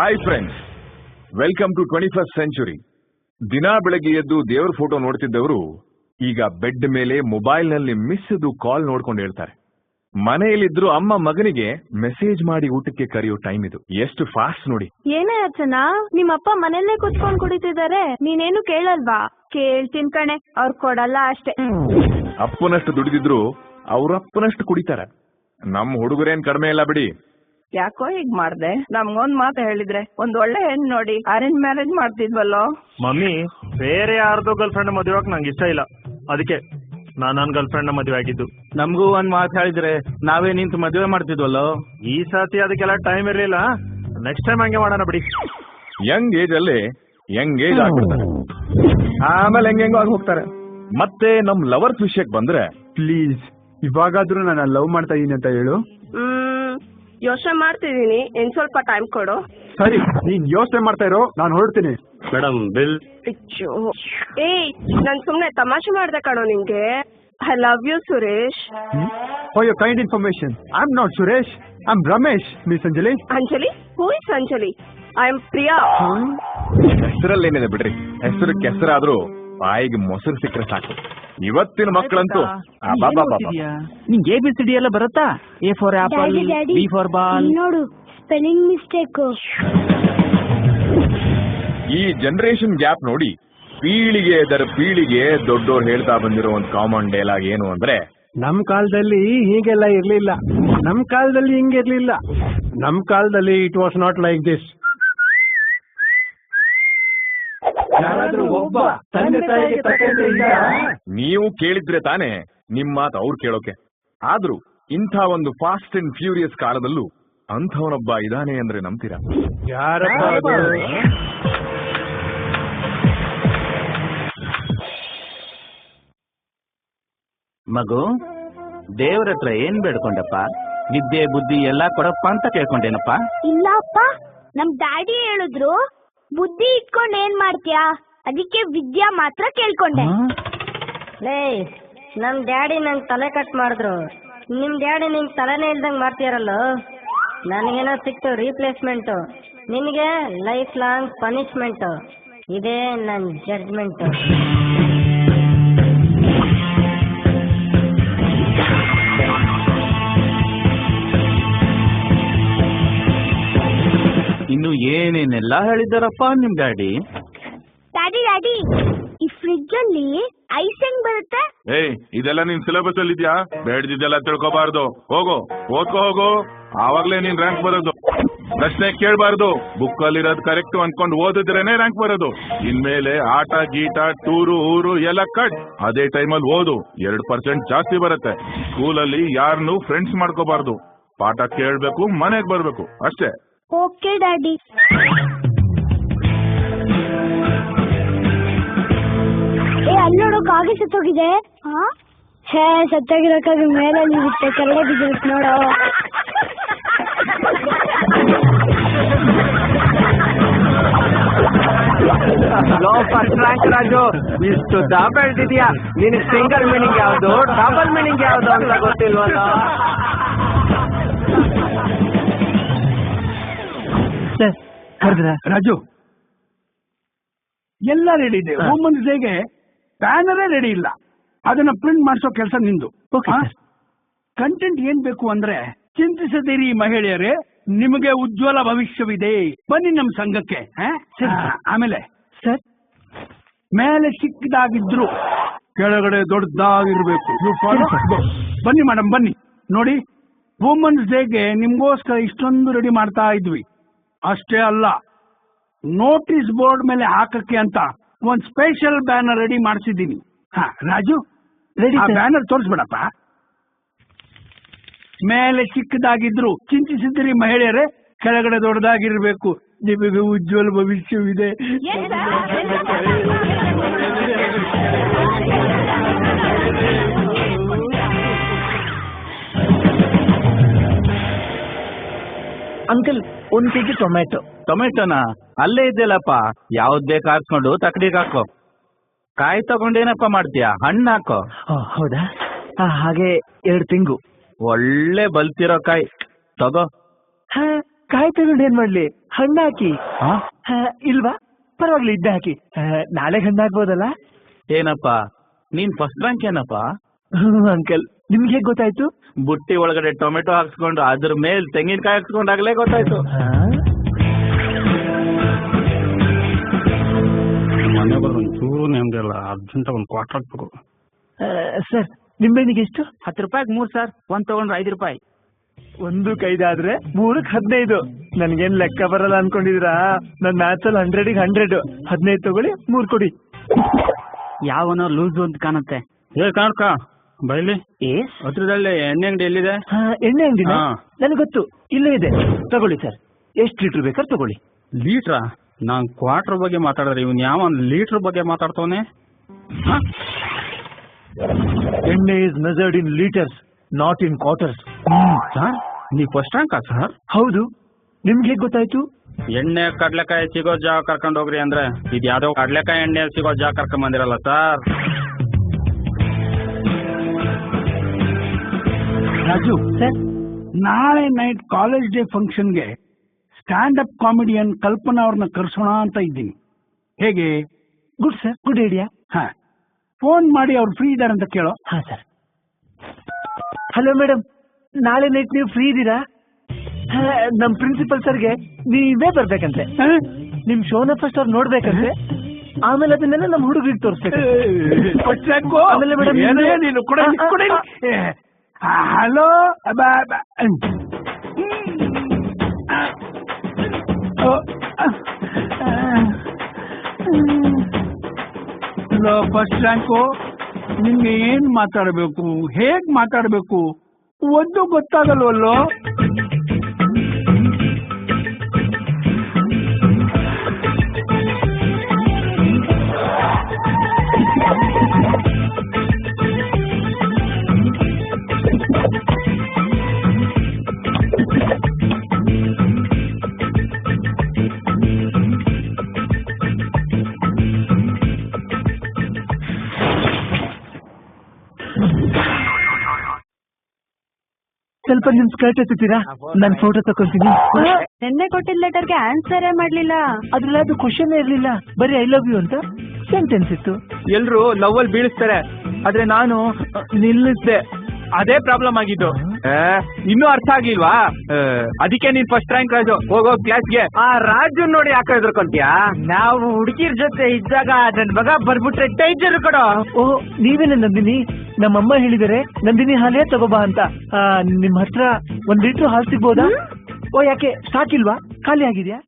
Hi friends, welcome to 21st century. ದಿನ ಬೆಳಗ್ಗೆ ಎದ್ದು ದೇವರ ಫೋಟೋ ನೋಡ್ತಿದ್ದವರು ಈಗ ಬೆಡ್ ಮೇಲೆ ಮೊಬೈಲ್ ನಲ್ಲಿ ಮಿಸ್ದು ಕಾಲ್ ನೋಡ್ಕೊಂಡು ಹೇಳ್ತಾರೆ. ಮನೆಯಲ್ಲಿದ್ರು ಅಮ್ಮ ಮಗನಿಗೆ ಮೆಸೇಜ್ ಮಾಡಿ ಊಟಕ್ಕೆ ಕರೆಯೋ ಟೈಮ್ ಇದು. ಎಷ್ಟು ಫಾಸ್ಟ್ ನೋಡಿ. ಏನೇ ಅರ್ಚನಾ, ನಿಮ್ಮಪ್ಪ ಮನೆಯಲ್ಲೇ ಕುತ್ಕೊಂಡು ಕುಡಿತಿದ್ದಾರೆ, ನೀನೇನು ಕೇಳಲ್ವಾ? ಕೇಳ್ತೀನಿ ಕಣೆ, ಅವ್ರು ಕೊಡಲ್ಲ ಅಷ್ಟೇ. ಅಪ್ಪನಷ್ಟು ದುಡಿದಿದ್ರು ಅವ್ರಪ್ಪನಷ್ಟು ಕುಡಿತಾರೆ. ನಮ್ಮ ಹುಡುಗರೇನ್ ಕಡಿಮೆ ಇಲ್ಲ ಬಿಡಿ. ಯಾಕೋ ಹೀಗ್ ಮಾಡ್ದೆ? ನಮ್ಗೊಂದ್ ಮಾತು ಹೇಳಿದ್ರೆ ಒಂದ್ ಒಳ್ಳೆ ಹೆಣ್ಣು ನೋಡಿ ಅರೇಂಜ್ ಮ್ಯಾರೇಜ್ ಮಾಡ್ತಿದ್ವಲ್ಲೋ. ಮಮ್ಮಿ, ಬೇರೆ ಯಾರ್ದೋ ಗರ್ಲ್ ಫ್ರೆಂಡ್ ಮದುವೆ ನಂಗೆ ಇಷ್ಟ ಇಲ್ಲ, ಅದಕ್ಕೆ ನಾನು ನನ್ನ ಗರ್ಲ್ ಫ್ರೆಂಡ್ ಮದುವೆ ಆಗಿದ್ದು. ನಮಗೂ ಒಂದ್ ಮಾತು ಹೇಳಿದ್ರೆ ನಾವೇ ನಿಂತು ಮದುವೆ ಮಾಡ್ತಿದ್ವಲ್ಲೋ. ಈ ಸತಿ ಅದಕ್ಕೆಲ್ಲ ಟೈಮ್ ಇರ್ಲಿಲ್ಲ, ನೆಕ್ಸ್ಟ್ ಟೈಮ್ ಹಂಗೆ ಮಾಡೋಣ ಬಿಡಿ. ಯಂಗ್ ಏಜ್ ಅಲ್ಲಿ ಯಂಗ್ ಏಜ್ ಆಗ್ಬಿಡ್ತಾರೆ, ಆಮೇಲೆ ಹೆಂಗೆಂಗೋ ಆಗಿ ಹೋಗ್ತಾರೆ. ಮತ್ತೆ ನಮ್ ಲವರ್ಸ್ ವಿಷಯಕ್ಕೆ ಬಂದ್ರೆ, ಪ್ಲೀಸ್ ಇವಾಗಾದ್ರೂ ನಾನು ಲವ್ ಮಾಡ್ತಾ ಇದೀನಿ ಅಂತ ಹೇಳು. ಯೋಚನೆ ಮಾಡ್ತಿದೀನಿ, ಇನ್ ಸ್ವಲ್ಪ ಟೈಮ್ ಕೊಡು. ಸರಿ, ನೀನ್ ಯೋಚನೆ ಮಾಡ್ತಾ ಇರೋ, ನಾನು ಹೊರಡ್ತೀನಿ. Madam bill. ಏಯ್, ನಾನ್ ಸುಮ್ನೆ ತಮಾಷೆ ಮಾಡ್ದೆ ಕಣೋ ನಿಂಗೆ. I love you Suresh. For your kind information, I am not Suresh, I am Ramesh. Miss Anjali. Anjali? Who is Anjali? I am Priya. ಹೆಸರಲ್ಲೇನಿದೆ ಬಿಡ್ರಿ, ಹೆಸರು ಕೆಸರಾದ್ರೂ ಬಾಯಿಗೆ ಮೊಸರು ಸಿಕ್ಕರೆ ಸಾಕು. ಇವತ್ತಿನ ಮಕ್ಕಳಂತೂ ನಿಂಗೆ ABCD ಎಲ್ಲ ಬರುತ್ತಾ? A for apple, B for ball. ನೋಡು, ಸ್ಪೆಲ್ಲಿಂಗ್ ಮಿಸ್ಟೇಕ್. ಈ ಜನರೇಷನ್ ಗ್ಯಾಪ್ ನೋಡಿ, ಪೀಳಿಗೆ ದರ ಪೀಳಿಗೆ ದೊಡ್ಡೋರು ಹೇಳ್ತಾ ಬಂದಿರೋ ಒಂದು ಕಾಮನ್ ಡೈಲಾಗ್ ಏನು ಅಂದ್ರೆ, ನಮ್ ಕಾಲದಲ್ಲಿ ಹೀಗೆಲ್ಲ ಇರ್ಲಿಲ್ಲ, ನಮ್ ಕಾಲದಲ್ಲಿ ಹಿಂಗಿರ್ಲಿಲ್ಲ, ನಮ್ ಕಾಲದಲ್ಲಿ it was not like this. ನೀವು ಕೇಳಿದ್ರೆ ತಾನೇ ನಿಮ್ ಮಾತು ಅವ್ರು ಕೇಳೋಕೆ. ಆದ್ರೂ ಇಂಥ ಒಂದು ಫಾಸ್ಟ್ ಅಂಡ್ ಫ್ಯೂರಿಯಸ್ ಕಾಲದಲ್ಲೂ ಅಂಥವನೊಬ್ಬ ಇದಾನೆ ಅಂದ್ರೆ ನಂಬ್ತೀರಾ? ಮಗು, ದೇವ್ರ ಹತ್ರ ಏನ್ ಬೇಡ್ಕೊಂಡಪ್ಪ? ವಿದ್ಯೆ ಬುದ್ಧಿ ಎಲ್ಲಾ ಕೊಡಪ್ಪ ಅಂತ ಕೇಳ್ಕೊಂಡೇನಪ್ಪ? ಇಲ್ಲ ಅಪ್ಪ, ನಮ್ ಡ್ಯಾಡಿ ಹೇಳಿದ್ರು ಬುದ್ಧಿ ಇಟ್ಕೊಂಡ್ ಏನ್ ಮಾಡ್ತೀಯಾ, ಅದಕ್ಕೆ ವಿದ್ಯಾ ಮಾತ್ರ ಕೇಳ್ಕೊಂಡೆ. ಲೇ, ನಮ್ ಡ್ಯಾಡಿ ನಂಗೆ ತಲೆ ಕಟ್ ಮಾಡಿದ್ರು, ನಿಮ್ ಡ್ಯಾಡಿ ನಿಂಗ್ ತಲೆನೇ ಇಲ್ದಂಗ್ ಮಾಡ್ತೀರಲ್ಲ. ನನಗೇನೋ ಸಿಕ್ತು ರೀಪ್ಲೇಸ್ಮೆಂಟ್, ನಿಮಗೆ ಲೈಫ್ ಲಾಂಗ್ ಪನಿಷ್ಮೆಂಟ್. ಇದೇ ನನ್ ಜಡ್ಜ್ಮೆಂಟ್. ಇನ್ನು ಏನೇನೆಲ್ಲ ಹೇಳಿದಾರಪ್ಪ ನಿಮ್ ಡ್ಯಾಡಿ? ಡ್ಯಾಡಿ, ಈ ಫ್ರಿಡ್ಜ್ ಅಲ್ಲಿ ಐಸ್ ಹೆಂಗ್ ಬರುತ್ತೆ? ಏಯ್, ಇದೆಲ್ಲ ನಿನ್ ಸಿಲೆಬಸ್ ಅಲ್ಲಿ ಇದ್ಯಾ? ಬೇಡದಿದ್ದೆಲ್ಲ ತಿಳ್ಕೊಬಾರ್ದು. ಹೋಗು, ಓದ್ಕೋ ಹೋಗು, ಆವಾಗ್ಲೇ ನೀನ್ ರ್ಯಾಂಕ್ ಬರೋದು. ಪ್ರಶ್ನೆ ಕೇಳಬಾರ್ದು, ಬುಕ್ ಅಲ್ಲಿರೋದು ಕರೆಕ್ಟ್ ಅನ್ಕೊಂಡು ಓದಿದ್ರೇನೆ ರ್ಯಾಂಕ್ ಬರೋದು. ಇನ್ಮೇಲೆ ಆಟ ಗೀಟ ಟೂರು ಊರು ಎಲ್ಲ ಕಟ್. ಅದೇ ಟೈಮಲ್ಲಿ ಓದು, 2% ಜಾಸ್ತಿ ಬರುತ್ತೆ. ಸ್ಕೂಲಲ್ಲಿ ಯಾರನ್ನೂ ಫ್ರೆಂಡ್ಸ್ ಮಾಡ್ಕೋಬಾರ್ದು. ಪಾಠ ಕೇಳ್ಬೇಕು, ಮನೆಗ್ ಬರ್ಬೇಕು, ಅಷ್ಟೇ. Okay daddy. ಅಲ್ಲೋಡು, ಕಾಗೆ ಸತ್ತೋಗಿದೆ. ಹೇ, ಸತ್ತಾಗಿರೋಕ್ಕಾಗಿ ಮೇಲೆ ಬಿಟ್ಟೆ, ಕೆಳಗೆ ಬಿದ್ದಿರುತ್ತೆ ನೋಡು. ರಾಜು, ಇಷ್ಟು ದಾಬ ಹೇಳ್ತಿದ್ಯಾ? ನಿನ್ ಸಿಂಗಲ್ ಮೀನಿಂಗ್ ಯಾವ್ದು, ಡಬಲ್ ಮೀನಿಂಗ್ ಯಾವ್ದು ಅಂತ ಗೊತ್ತಿಲ್ವಲ್ಲ. ರಾಜು, ಎಲ್ಲ ರೆಡಿ ಇದೆ. ವುಮೆನ್ಸ್ ಡೇಗೆ ಬ್ಯಾನರೇ ರೆಡಿ ಇಲ್ಲ, ಅದನ್ನ ಪ್ರಿಂಟ್ ಮಾಡಿಸೋ ಕೆಲಸ ನಿಂದು. ಕಂಟೆಂಟ್ ಏನ್ ಬೇಕು ಅಂದ್ರೆ, ಚಿಂತಿಸದಿರಿ ಮಹಿಳೆಯರೇ, ನಿಮಗೆ ಉಜ್ವಲ ಭವಿಷ್ಯವಿದೆ, ಬನ್ನಿ ನಮ್ ಸಂಘಕ್ಕೆ. ಆಮೇಲೆ ಸರ್, ಮೇಲೆ ಚಿಕ್ಕದಾಗಿದ್ರು ಕೆಳಗಡೆ ದೊಡ್ಡದಾಗಿರ್ಬೇಕು. ಬನ್ನಿ ಮೇಡಮ್, ಬನ್ನಿ ನೋಡಿ. ವುಮೆನ್ಸ್ ಡೇಗೆ ನಿಮ್ಗೋಸ್ಕರ ಇಷ್ಟೊಂದು ರೆಡಿ ಮಾಡ್ತಾ ಇದ್ವಿ. ಅಷ್ಟೇ ಅಲ್ಲ, ನೋಟಿಸ್ ಬೋರ್ಡ್ ಮೇಲೆ ಹಾಕಕ್ಕೆ ಅಂತ ಒಂದ್ ಸ್ಪೆಷಲ್ ಬ್ಯಾನರ್ ರೆಡಿ ಮಾಡಿಸಿದ್ದೀನಿ. ರಾಜು, ರೆಡಿ ಬ್ಯಾನರ್ ತೋರಿಸ್ಬೇಡಪ್ಪ. ಮೇಲೆ ಚಿಕ್ಕದಾಗಿದ್ರು ಚಿಂತಿಸಿದ್ರಿ ಮಹಿಳೆಯರೇ, ಕೆಳಗಡೆ ದೊಡ್ಡದಾಗಿರ್ಬೇಕು, ನಿಮಗೆ ಉಜ್ವಲ ಭವಿಷ್ಯವಿದೆ. Uncle, 1 kg tomato. ಟೊಮೆಟೊನಾ? ಅಲ್ಲೇ ಇದೆಯಲ್ಲಪ್ಪ, ಯಾವ್ದು ಬೇಕು ಹಾಕ್ಸ್ಕೊಂಡು ತಕಡಿಗೆ ಹಾಕೋ. ಕಾಯಿ ತಗೊಂಡೇನಪ್ಪ ಮಾಡ್ತೀಯಾ? ಹಣ್ಣು ಹಾಕೋ. ಹೌದಾ? ಹಾಗೆ 2 ತಿಂಗು. ಒಳ್ಳೆ ಬಲ್ತಿರೋ ಕಾಯಿ ತಗೋ. ಕಾಯಿ ಕಾಯಿ ತಗೊಂಡು ಏನ್ ಮಾಡ್ಲಿ? ಹಣ್ಣು ಹಾಕಿ. ಇಲ್ವಾ? ಪರವಾಗಿಲ್ಲ, ಇದ್ದ ಹಾಕಿ. ನಾಳೆ ಹಣ್ಣು ಹಾಕ್ಬೋದಲ್ಲ? ಏನಪ್ಪ ನೀನ್ ಫಸ್ಟ್ ರ್ಯಾಂಕ್ ಏನಪ್ಪ? ಅಂಕಲ್, ನಿಮ್ಗೆ ಹೇಗ್ ಗೊತ್ತಾಯ್ತು? ಬುಟ್ಟಿ ಒಳಗಡೆ ಟೊಮೆಟೊ ಹಾಕ್ಸ್ಕೊಂಡು ಅದ್ರ ಮೇಲೆ ತೆಂಗಿನಕಾಯಿ ಹಾಕ್ಸ್ಕೊಂಡಾಗ್ಲೇ ಗೊತ್ತಾಯ್ತು. ಮನೆ ಬರೋದು ಒಂಚೂರು ನೆಮ್ಮದಿ ಅಲ್ಲ, ಅರ್ಜೆಂಟ್ ಒಂದು ಕ್ವಾರ್ಟರ್ ಹಾಕ್ಬೇಕು. ಸರ್, ನಿಂಬೆಹಣ್ಣಿಗೆ ಎಷ್ಟು? 10 ರೂಪಾಯಿಗೆ 3 ಸರ್. ಒಂದ್ ತಗೊಂಡ್ರೆ 5 ರೂಪಾಯಿ. 1ಕ್ಕೆ 5 ಆದ್ರೆ 3ಕ್ಕೆ 15. ನನ್ಗೇನ್ ಲೆಕ್ಕ ಬರಲ್ಲ ಅನ್ಕೊಂಡಿದೀರಾ? ನನ್ ಮ್ಯಾಥ್ಸ್ ಅಲ್ಲಿ 100ಗೆ 100. 15 ತಗೊಳ್ಳಿ, 3 ಕೊಡಿ. ಯಾವನೋ ಲೂಸ್ ಅಂತ ಕಾಣುತ್ತೆ. ಕಾಣ್ಕ ಬೈಲಿ. ಹತ್ರದಲ್ಲಿ ಎಣ್ಣೆ ಅಂಗಡಿ ಎಲ್ಲಿದೆ? ಎಣ್ಣೆ ಅಂಗಡಿ ನನಗೆ ಗೊತ್ತು, ಇಲ್ಲೇ ಇದೆ. ತಗೊಳ್ಳಿ ಸರ್, ಎಷ್ಟು ಲೀಟರ್ ಬೇಕಾದ್ರೆ ತಗೊಳ್ಳಿ. ಲೀಟ್ರಾ? ನಾನ್ ಕ್ವಾರ್ಟರ್ ಬಗ್ಗೆ ಮಾತಾಡಿದ್ರೆ ಇವನ್ ಯಾವ ಲೀಟರ್ ಬಗ್ಗೆ ಮಾತಾಡ್ತವನೆ? ಎಣ್ಣೆ is measured in litres, not in quarters. Sir, ನೀವ್ ಫಸ್ಟ್ ರ್ಯಾಂಕ್ ಸರ್? ಹೌದು. ನಿಮ್ಗೆ ಹೇಗ್ ಗೊತ್ತಾಯ್ತು? ಎಣ್ಣೆ ಕಡ್ಲೆಕಾಯಿ ಸಿಗೋ ಜಾಗ ಕರ್ಕೊಂಡ್ ಹೋಗ್ರಿ ಅಂದ್ರೆ ಇದು ಯಾವ್ದೋ ಕಡ್ಲೆಕಾಯಿ ಎಣ್ಣೆ ಸಿಗೋ ಜಾಗ ಕರ್ಕೊಂಡ್ ಬಂದಿರಲ್ಲ ಸರ್. ರಾಜು ಸರ್, ನಾಳೆ ನೈಟ್ ಕಾಲೇಜ್ ಡೇ ಫಂಕ್ಷನ್ಗೆ ಸ್ಟ್ಯಾಂಡ್ ಅಪ್ ಕಾಮಿಡಿಯನ್ ಕಲ್ಪನಾ ಅವ್ರನ್ನ ಕರ್ಸೋಣ ಅಂತ ಇದ್ದೀನಿ. ಹೇಗೆ? Good sir, good idea. Phone ಮಾಡಿ ಅವ್ರು ಫ್ರೀ ಇದಾರೆ ಅಂತ ಕೇಳೋ. ಸರ್. ಹಲೋ ಮೇಡಮ್, ನಾಳೆ ನೈಟ್ ನೀವು ಫ್ರೀ ಇದ್ದೀರಾ? ನಮ್ ಪ್ರಿನ್ಸಿಪಲ್ ಸರ್ಗೆ ನೀವೇ ಬರ್ಬೇಕಂತೆ. ನಿಮ್ ಶೋನ ಫಸ್ಟ್ ಅವ್ರು ನೋಡ್ಬೇಕಂತೆ. ಆಮೇಲೆ ಅದನ್ನೆಲ್ಲ ನಮ್ ಹುಡುಗರಿಗೆ ತೋರಿಸ್ಬೇಕು. ಆಮೇಲೆ ಮೇಡಮ್ ಹಲೋ, ಫಸ್ಟ್ ರ್ಯಾಂಕು. ನಿಮ್ಗೆ ಏನ್ ಮಾತಾಡ್ಬೇಕು, ಹೇಗ್ ಮಾತಾಡ್ಬೇಕು ಒಂದು ಗೊತ್ತಾಗಲ್ವಲ್ಲೋ? ಸ್ವಲ್ಪ ನಿಮ್ ಸ್ಕರ್ಟ್ ಎತ್ತೀರಾ? ನನ್ ಫೋಟೋ ತಕೊಂತೀನಿ. ನಿನ್ನೆ ಕೊಟ್ಟಿದ್ದ ಲೆಟರ್ಗೆ ಆನ್ಸರೇ ಮಾಡ್ಲಿಲ್ಲ. ಅದ್ರಲ್ಲಿ ಅದು ಕ್ವಶನ್ ಇರ್ಲಿಲ್ಲ, ಬರೀ ಐ ಲವ್ ಯು ಅಂತ ಸೆಂಟೆನ್ಸ್ ಇತ್ತು. ಎಲ್ರು ಲವ್ ಅಲ್ಲಿ ಬೀಳಿಸ್ತಾರೆ, ಆದ್ರೆ ನಾನು ನಿಲ್ಲಿಸ್ದೆ. ಅದೇ ಪ್ರಾಬ್ಲಮ್ ಆಗಿದ್ದು. ಇನ್ನೂ ಅರ್ಥ ಆಗಿಲ್ವಾ? ಅದಕ್ಕೆ ನೀನ್ ಫಸ್ಟ್ ರ್ಯಾಂಕ್ ರಾಜು. ಹೋಗೋ ಕ್ಲಾಸ್ಗೆ. ಆ ರಾಜು ನೋಡಿ ಯಾಕೆ ಎದ್ರಕೊಂತೀಯಾ? ನಾವು ಹುಡುಗಿರ್ ಜೊತೆ ಇದ್ದಾಗ ನನ್ ಮಗ ಬರ್ಬಿಟ್ರೆ ಡೇಂಜರ್ ಕಡೋ. ಓ, ನೀವೇನ ನಂದಿನಿ? ನಮ್ಮಮ್ಮ ಹೇಳಿದರೆ ನಂದಿನಿ ಹಾಲೇ ತಗೋಬಾ ಅಂತ. ನಿಮ್ ಹತ್ರ 1 ಲೀಟರ್ ಹಾಲು ಸಿಗ್ಬೋದಾ? ಓ, ಯಾಕೆ ಸ್ಟಾಕ್ ಇಲ್ವಾ? ಖಾಲಿ ಆಗಿದ್ಯಾ?